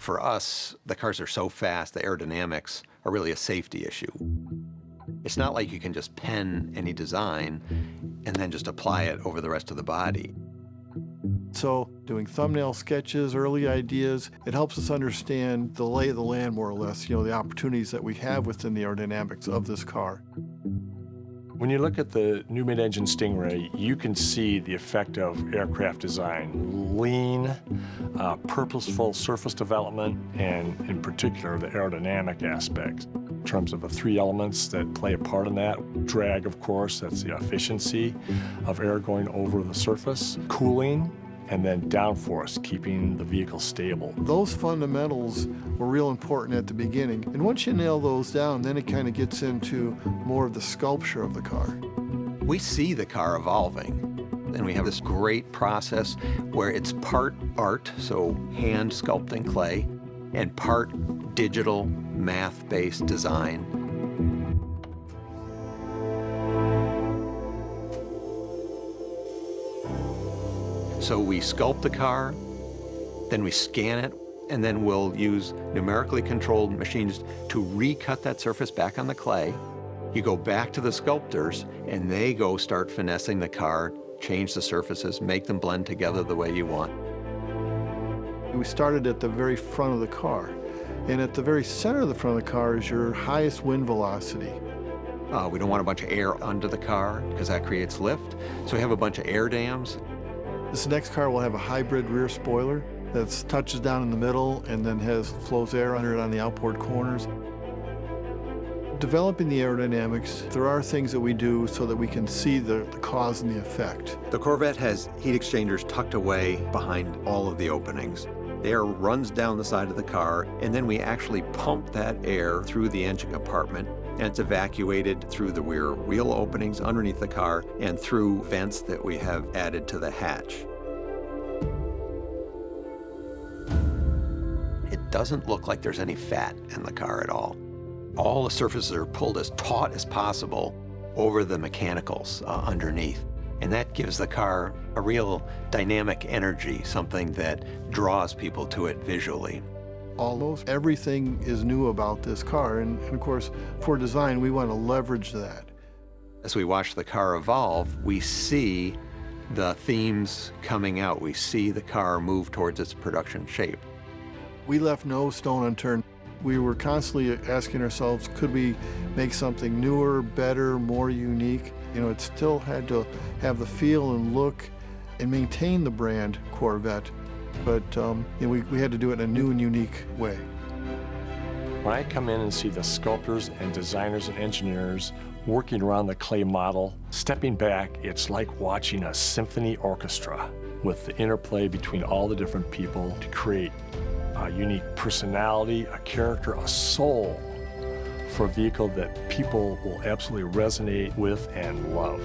For us, the cars are so fast, the aerodynamics are really a safety issue. It's not like you can just pen any design and then just apply it over the rest of the body. So doing thumbnail sketches, early ideas, it helps us understand the lay of the land more or less, the opportunities that we have within the aerodynamics of this car. When you look at the new mid-engine Stingray, you can see the effect of aircraft design. Lean, purposeful surface development, and in particular, the aerodynamic aspects. In terms of the three elements that play a part in that. Drag, of course, that's the efficiency of air going over the surface. Cooling, and then downforce, keeping the vehicle stable. Those fundamentals were real important at the beginning. And once you nail those down, then it kind of gets into more of the sculpture of the car. We see the car evolving, and we have this great process where it's part art, so hand sculpting clay, and part digital math-based design. So we sculpt the car, then we scan it, and then we'll use numerically controlled machines to recut that surface back on the clay. You go back to the sculptors, and they go start finessing the car, change the surfaces, make them blend together the way you want. We started at the very front of the car, and at the very center of the front of the car is your highest wind velocity. We don't want a bunch of air under the car because that creates lift, so we have a bunch of air dams. This next car will have a hybrid rear spoiler that touches down in the middle and then flows air under it on the outboard corners. Developing the aerodynamics, there are things that we do so that we can see the cause and the effect. The Corvette has heat exchangers tucked away behind all of the openings. The air runs down the side of the car, and then we actually pump that air through the engine compartment, and it's evacuated through the rear wheel openings underneath the car and through vents that we have added to the hatch. It doesn't look like there's any fat in the car at all. All the surfaces are pulled as taut as possible over the mechanicals underneath. And that gives the car a real dynamic energy, something that draws people to it visually. Almost everything is new about this car, and of course, for design, we want to leverage that. As we watch the car evolve, we see the themes coming out. We see the car move towards its production shape. We left no stone unturned. We were constantly asking ourselves, could we make something newer, better, more unique? It still had to have the feel and look and maintain the brand Corvette, but we had to do it in a new and unique way. When I come in and see the sculptors and designers and engineers working around the clay model, stepping back, it's like watching a symphony orchestra with the interplay between all the different people to create a unique personality, a character, a soul for a vehicle that people will absolutely resonate with and love.